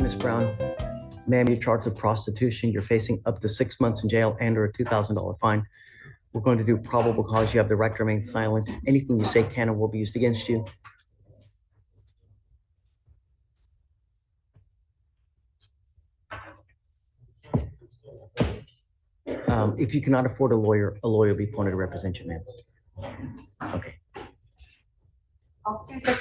Ms. Brown. Ma'am, you're charged with prostitution. You're facing up to 6 months in jail and or a $2,000 fine. We're going to do probable cause. You have the right to remain silent. Anything you say can and will be used against you. If you cannot afford a lawyer will be appointed to represent you, ma'am. Okay. Officers are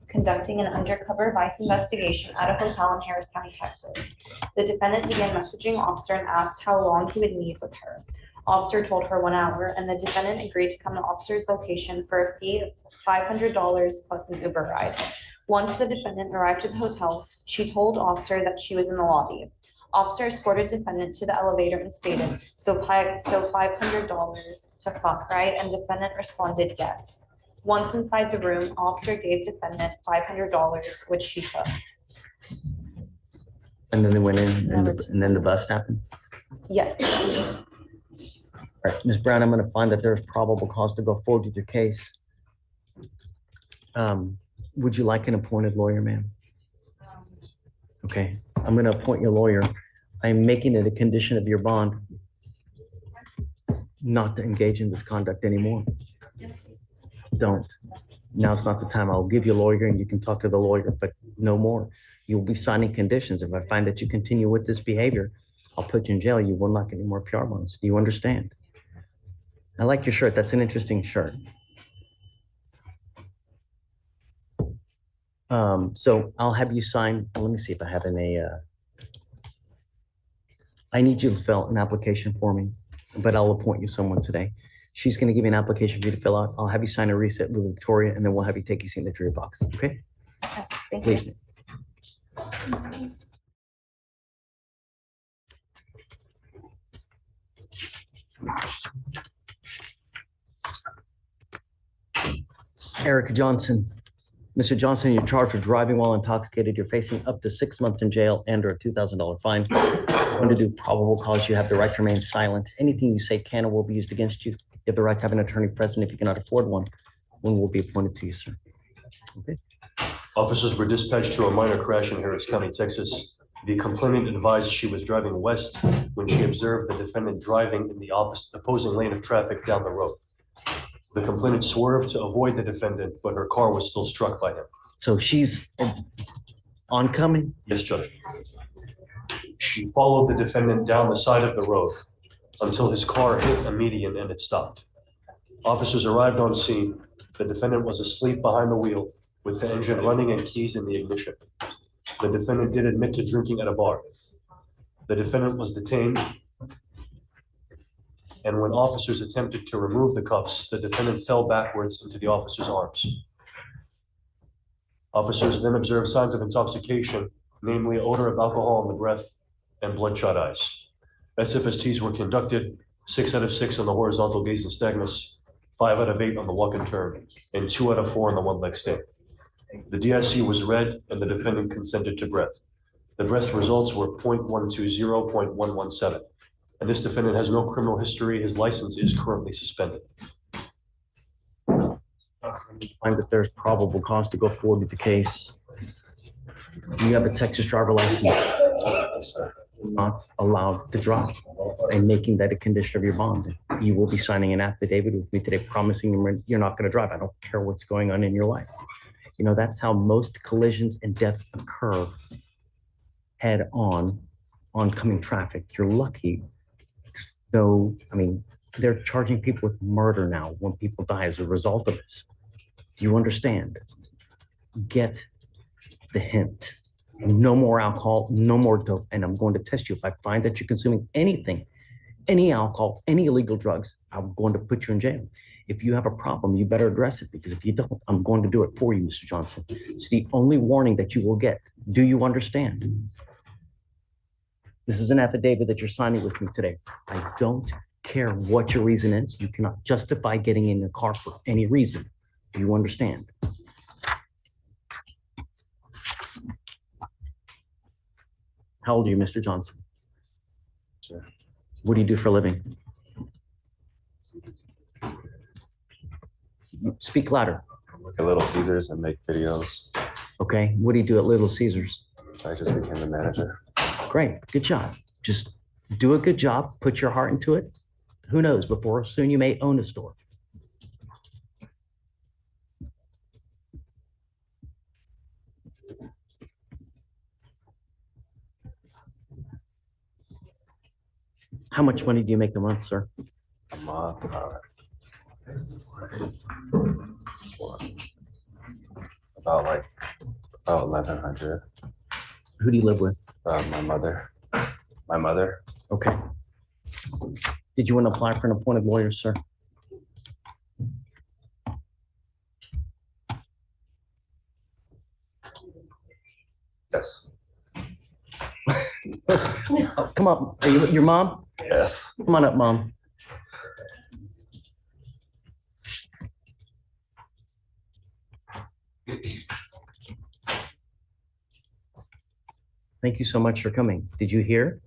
conducting an undercover vice investigation at a hotel in Harris County, Texas. The defendant began messaging officer and asked how long he would meet with her. Officer told her 1 hour, and the defendant agreed to come to officer's location for a fee of $500 plus an Uber ride. Once the defendant arrived at the hotel, she told officer that she was in the lobby. Officer escorted defendant to the elevator and stated, so $500 to fuck, right? And defendant responded, yes. Once inside the room, officer gave defendant $500, which she took. And then they went in, and then the bust happened? Yes. All right, Ms. Brown, I'm going to find that there's probable cause to go forward with your case. Would you like an appointed lawyer, ma'am? Okay, I'm going to appoint your lawyer. I'm making it a condition of your bond not to engage in this conduct anymore. Don't. Now's not the time. I'll give you a lawyer and you can talk to the lawyer, but no more. You'll be signing conditions. If I find that you continue with this behavior, I'll put you in jail. You will not get any more PR bonds. Do you understand? I like your shirt. That's an interesting shirt. So I'll have you sign. Let me see if I have I need you to fill an application for me, but I'll appoint you someone today. She's going to give you an application for you to fill out. I'll have you sign a reset with Victoria, and then we'll have you take your signature in your box. Okay? Yes, thank Please. you. Eric Johnson. Mr. Johnson, you're charged with driving while intoxicated. You're facing up to 6 months in jail and or a $2,000 fine. I'm going to do probable cause. You have the right to remain silent. Anything you say can or will be used against you. You have the right to have an attorney present if you cannot afford one. One will be appointed to you, sir. Okay. Officers were dispatched to a minor crash in Harris County, Texas. The complainant advised she was driving west when she observed the defendant driving in the opposing lane of traffic down the road. The complainant swerved to avoid the defendant, but her car was still struck by him. So she's oncoming? Yes, Judge. She followed the defendant down the side of the road until his car hit a median and it stopped. Officers arrived on scene. The defendant was asleep behind the wheel with the engine running and keys in the ignition. The defendant did admit to drinking at a bar. The defendant was detained, and when officers attempted to remove the cuffs, the defendant fell backwards into the officer's arms. Officers then observed signs of intoxication, namely odor of alcohol in the breath and bloodshot eyes. SFSTs were conducted, 6 out of 6 on the horizontal gaze nystagmus, 5 out of 8 on the walk and turn, and 2 out of 4 on the one-leg stay. The DIC was read and the defendant consented to breath. The breath results were 0.120, 0.117. And this defendant has no criminal history. His license is currently suspended. Find that there's probable cause to go forward with the case. Do you have a Texas driver license? Yes, sir. Not allowed to drive, and making that a condition of your bond. You will be signing an affidavit with me today promising you're not going to drive. I don't care what's going on in your life. You know, that's how most collisions and deaths occur head on oncoming traffic. You're lucky. So, I mean, they're charging people with murder now when people die as a result of this. Do you understand? Get the hint. No more alcohol, no more dope. And I'm going to test you. If I find that you're consuming anything, any alcohol, any illegal drugs, I'm going to put you in jail. If you have a problem, you better address it, because if you don't, I'm going to do it for you, Mr. Johnson. It's the only warning that you will get. Do you understand? This is an affidavit that you're signing with me today. I don't care what your reason is. You cannot justify getting in your car for any reason. Do you understand? How old are you, Mr. Johnson? Sir. What do you do for a living? Speak louder. I work at Little Caesars and make videos. Okay. What do you do at Little Caesars? I just became the manager. Great, good job. Just do a good job, put your heart into it. Who knows, before soon you may own a store. How much money do you make a month, sir? A month. About 1,100. Who do you live with? My mother. My mother. Okay. Did you want to apply for an appointed lawyer, sir? Yes. Oh, come up. Are you your mom? Yes. Come on up, Mom. Thank you so much for coming. Did you hear?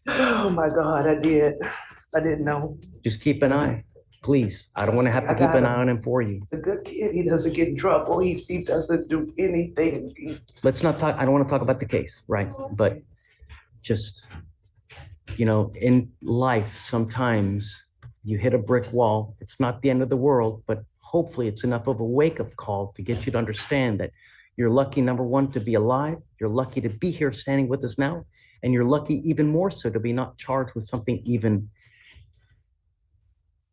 Oh my God, I did. I didn't know. Just keep an eye, please. I don't want to have to I keep got an him. eye on him for you. He's a good kid. He doesn't get in trouble. He doesn't do anything. Let's not talk. I don't want to talk about the case, right? But just, you know, in life, sometimes you hit a brick wall. It's not the end of the world, but hopefully it's enough of a wake-up call to get you to understand that you're lucky, number one, to be alive. You're lucky to be here standing with us now. And you're lucky even more so to be not charged with something even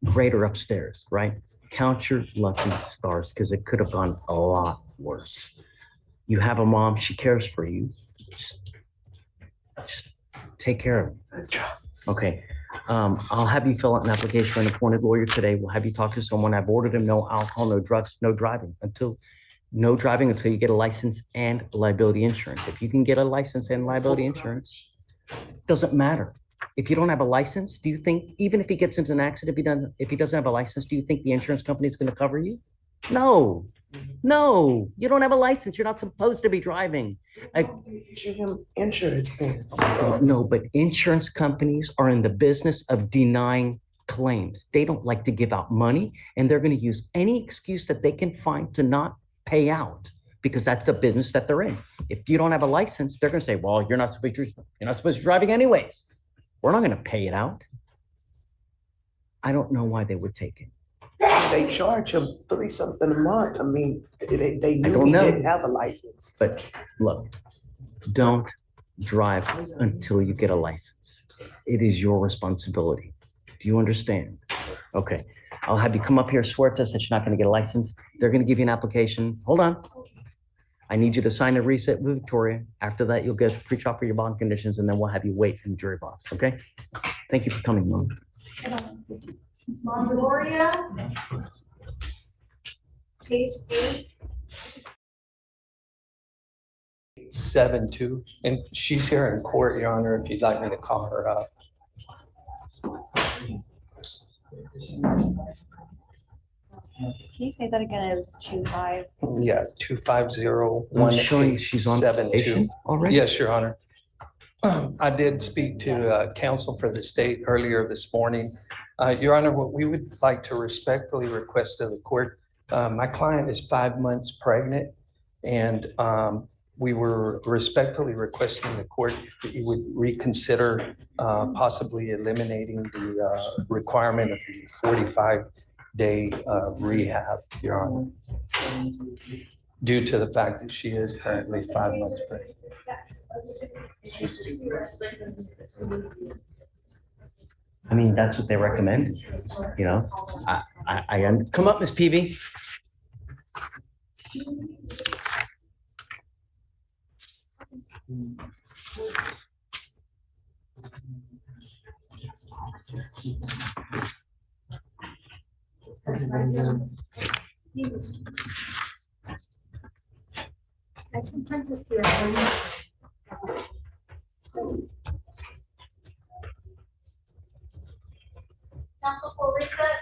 greater upstairs, right? Count your lucky stars, because it could have gone a lot worse. You have a mom, she cares for you. Just take care of it. Okay. I'll have you fill out an application for an appointed lawyer today. We'll have you talk to someone. I've ordered him no alcohol, no drugs, no driving until you get a license and liability insurance. If you can get a license and liability insurance, it doesn't matter. If you don't have a license, do you think, even if he gets into an accident, if he doesn't have a license, do you think the insurance company is going to cover you? No, you don't have a license. You're not supposed to be driving. Issue him insurance then. No, but insurance companies are in the business of denying claims. They don't like to give out money, and they're going to use any excuse that they can find to not pay out, because that's the business that they're in. If you don't have a license, they're going to say, well, you're not supposed to be driving anyways. We're not going to pay it out. I don't know why they would take it. They charge him $3-something a month. I mean, they knew don't he know. didn't have a license. But look, don't drive until you get a license. It is your responsibility. Do you understand? Okay. I'll have you come up here, swear to us that you're not going to get a license. They're going to give you an application. Hold on. I need you to sign a reset with Victoria. After that, you'll get pre-trial for your bond conditions, and then we'll have you wait in the jury box, okay? Thank you for coming, Mom. Mom Gloria. Page 8. 7-2, and she's here in court, Your Honor, if you'd like me to call her up. Can you say that again? It was 2-5. Yeah, 250-1872. Showing she's on probation already? Yes, Your Honor. I did speak to counsel for the state earlier this morning. Your Honor, what we would like to respectfully request of the court, my client is 5 months pregnant, and we were respectfully requesting the court that you would reconsider possibly eliminating the requirement of the 45-day rehab, Your Honor, due to the fact that she is currently 5 months pregnant. I mean, that's what they recommend, you know? Come up, Miss Peavy. I can print it here. Counsel for reset.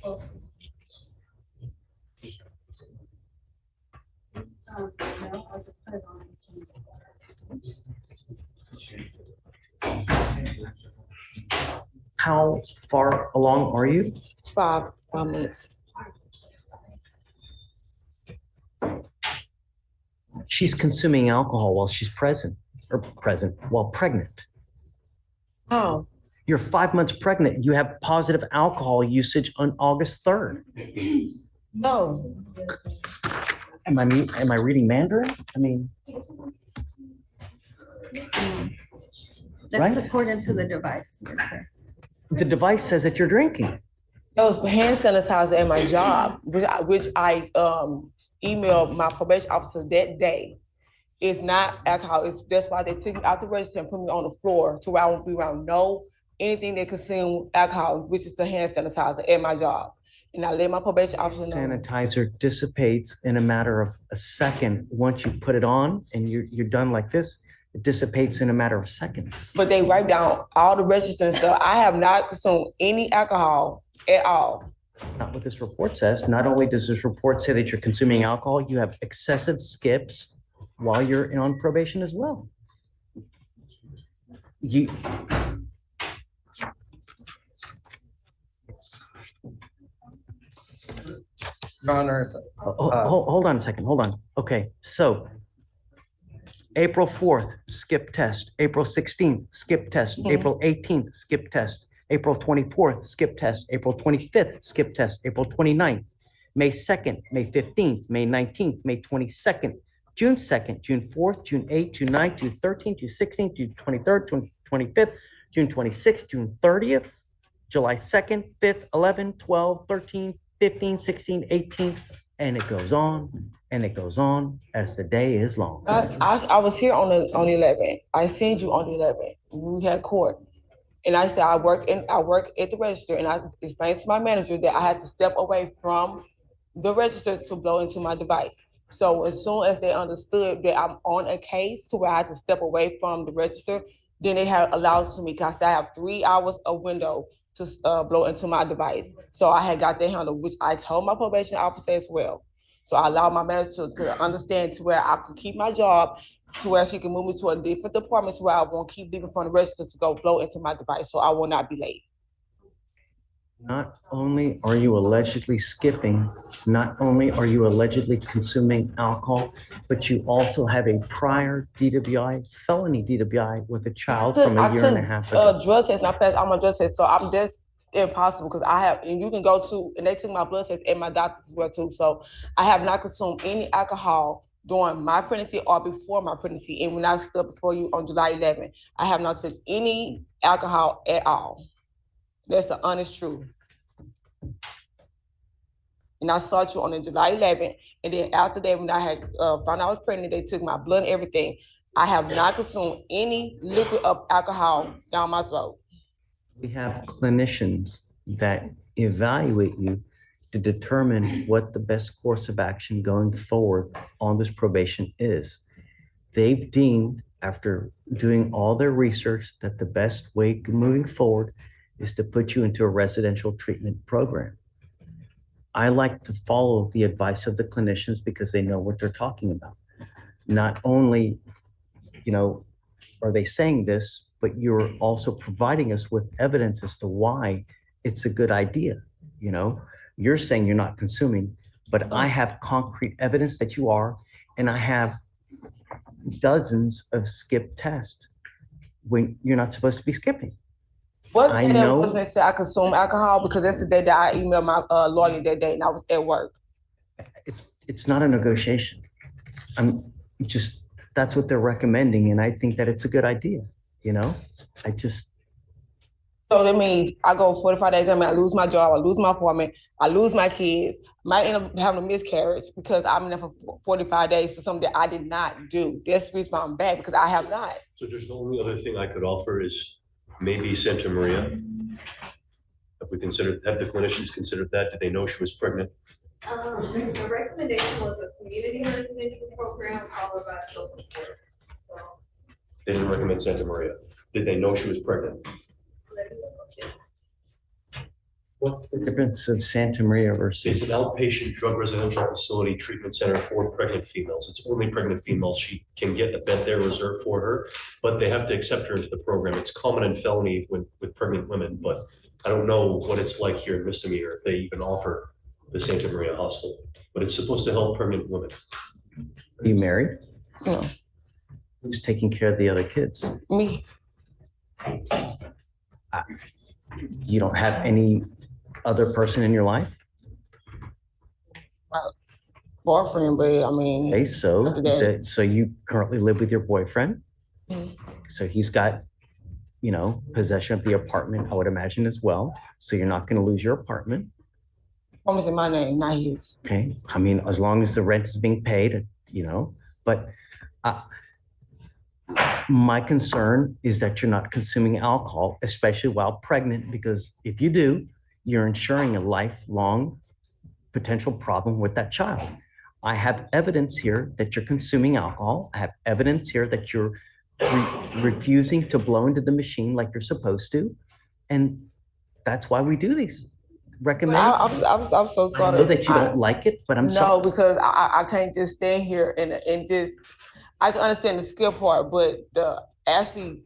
No, I'll just put it on. How far along are you? 5 months. She's consuming alcohol while she's while pregnant. How? You're 5 months pregnant. You have positive alcohol usage on August 3rd. No. Am I reading Mandarin? I mean, That's Right? according to the device, yes, sir. the device says that you're drinking. There was hand sanitizer at my job, which I emailed my probation officer that day. It's not alcohol. That's why they took me out the register and put me on the floor to where I won't be around anything that consume alcohol, which is the hand sanitizer at my job. And I let my probation officer know. Sanitizer dissipates in a matter of a second. Once you put it on and you're done like this, it dissipates in a matter of seconds. But they write down all the registers and stuff. I have not consumed any alcohol at all. Not what this report says. Not only does this report say that you're consuming alcohol, you have excessive skips while you're on probation as well. You, Your Honor, hold on a second, hold on. Okay, so April 4th, skip test. April 16th, skip test. April 18th, skip test. April 24th, skip test. April 25th, skip test. April 29th, May 2nd, May 15th, May 19th, May 22nd, June 2nd, June 4th, June 8th, June 9th, June 13th, June 16th, June 23rd, June 25th, June 26th, June 30th, July 2nd, 5th, 11th, 12th, 13th, 15th, 16th, 18th, and it goes on and it goes on as the day is long. I was here on the 11th. I seen you on the 11th. We had court. And I said, I work at the register, and I explained to my manager that I had to step away from the register to blow into my device. So as soon as they understood that I'm on a case to where I had to step away from the register, then they had allowed to me, because I have 3 hours of window to blow into my device. So I had got that handled, which I told my probation officer as well. So I allowed my manager to understand to where I could keep my job, to where she can move me to a different department to where I won't keep leaving from the register to go blow into my device, so I will not be late. Not only are you allegedly skipping, not only are you allegedly consuming alcohol, but you also have a prior DWI, felony DWI with a child from a year and a half ago. Drug test, and I passed all my drug tests, so that's impossible, because I have, and you can go to, and they took my blood test and my doctors as well too, so I have not consumed any alcohol during my pregnancy or before my pregnancy. And when I stood before you on July 11th, I have not took any alcohol at all. That's the honest truth. And I saw you on the July 11th, and then after that, when I had found out I was pregnant, they took my blood and everything. I have not consumed any liquid of alcohol down my throat. We have clinicians that evaluate you to determine what the best course of action going forward on this probation is. They've deemed, after doing all their research, that the best way moving forward is to put you into a residential treatment program. I like to follow the advice of the clinicians because they know what they're talking about. Not only, are they saying this, but you're also providing us with evidence as to why it's a good idea. You're saying you're not consuming, but I have concrete evidence that you are, and I have dozens of skip tests when you're not supposed to be skipping. What I day know. was they say I consume alcohol? Because that's the day that I emailed my lawyer that day, and I was at work. It's not a negotiation. That's what they're recommending, and I think that it's a good idea. So that means I go 45 days, I lose my job, I lose my apartment, I lose my kids, might end up having a miscarriage because I'm in there for 45 days for something that I did not do. That's the reason why I'm back, because I have not. So just the only other thing I could offer is maybe Santa Maria. Have the clinicians considered that? Did they know she was pregnant? The recommendation was a community residential program followed by social support. So, They didn't recommend Santa Maria. Did they know she was pregnant? What's the difference of Santa Maria It's versus? an outpatient drug residential facility treatment center for pregnant females. It's only pregnant females. She can get a bed there reserved for her, but they have to accept her into the program. It's common in felony with pregnant women, but I don't know what it's like here in misdemeanor, if they even offer the Santa Maria Hospital. But it's supposed to help pregnant women. Are you married? No, Who's taking care of the other kids? me. You don't have any other person in your life? Boyfriend, but I mean, Okay, so, After that. so you currently live with your boyfriend? Mhm. So he's got, possession of the apartment, I would imagine as well. So you're not gonna lose your apartment, promise in my name, not his. okay? I mean, as long as the rent is being paid, but my concern is that you're not consuming alcohol, especially while pregnant, because if you do, you're ensuring a lifelong potential problem with that child. I have evidence here that you're consuming alcohol. I have evidence here that you're refusing to blow into the machine like you're supposed to. And that's why we do these. Recommend. I'm so I sorry. know that you don't like it, but I'm No, sorry. because I can't just stand here and just, I can understand the skill part, but the actually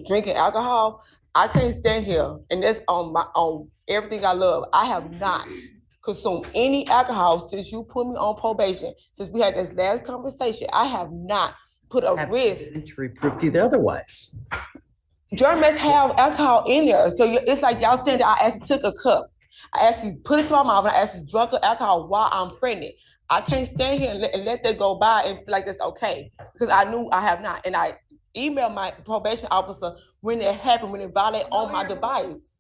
drinking alcohol, I can't stand here. And that's on everything I love. I have not consumed any alcohol since you put me on probation. Since we had this last conversation, I have not put a Have risk. evidentiary proof to the otherwise. Germans have alcohol in there. So it's like y'all saying that I actually took a cup. I actually put it to my mouth and I actually drank the alcohol while I'm pregnant. I can't stand here and let that go by and feel like that's okay. Because I knew I have not. And I emailed my probation officer when it happened, when it violated on my device.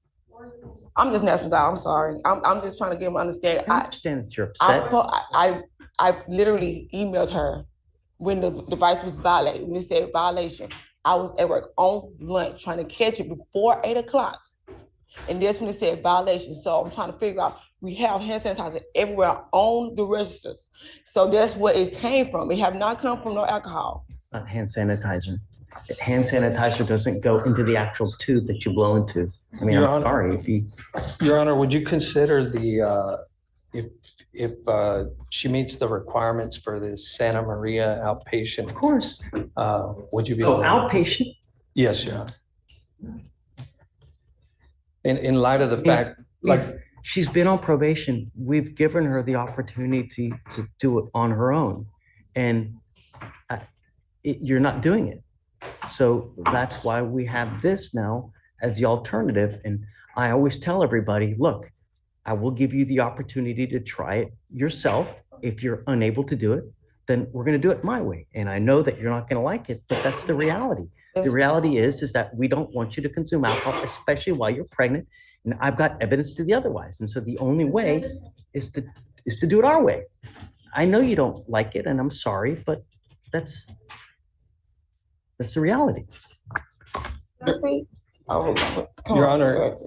I'm just national guy. I'm sorry. I'm just trying to get him to understand. I understand that you're upset. I literally emailed her when the device was violated, when it said violation. I was at work on lunch trying to catch it before 8 o'clock. And that's when it said violation. So I'm trying to figure out, we have hand sanitizer everywhere on the registers. So that's where it came from. It have not come from no alcohol. It's not hand sanitizer. Hand sanitizer doesn't go into the actual tube that you blow into. I mean, Your I'm Honor. sorry if you, Your Honor, would you consider if she meets the requirements for this Santa Maria outpatient, of course. would you be? Oh, able to- outpatient? Yes, Your Honor. In light of the fact, She's been on probation. We've given her the opportunity to do it on her own. And you're not doing it. So that's why we have this now as the alternative. And I always tell everybody, look, I will give you the opportunity to try it yourself. If you're unable to do it, then we're going to do it my way. And I know that you're not going to like it, but that's the reality. The reality is that we don't want you to consume alcohol, especially while you're pregnant. And I've got evidence to the otherwise. And so the only way is to do it our way. I know you don't like it, and I'm sorry, but that's the reality. Your Honor,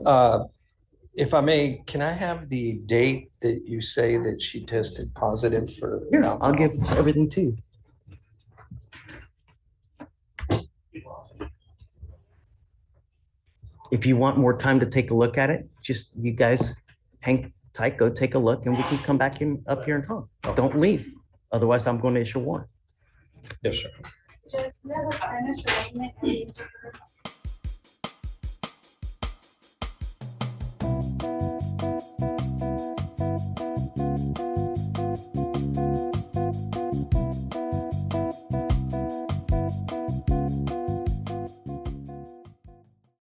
if I may, can I have the date that you say that she tested positive for? Here, I'll give everything to you. If you want more time to take a look at it, just you guys hang tight, go take a look, and we can come back up here and talk. Don't leave. Otherwise, I'm going to issue a warrant. Yes, sir. Judge, we have a Spanish document.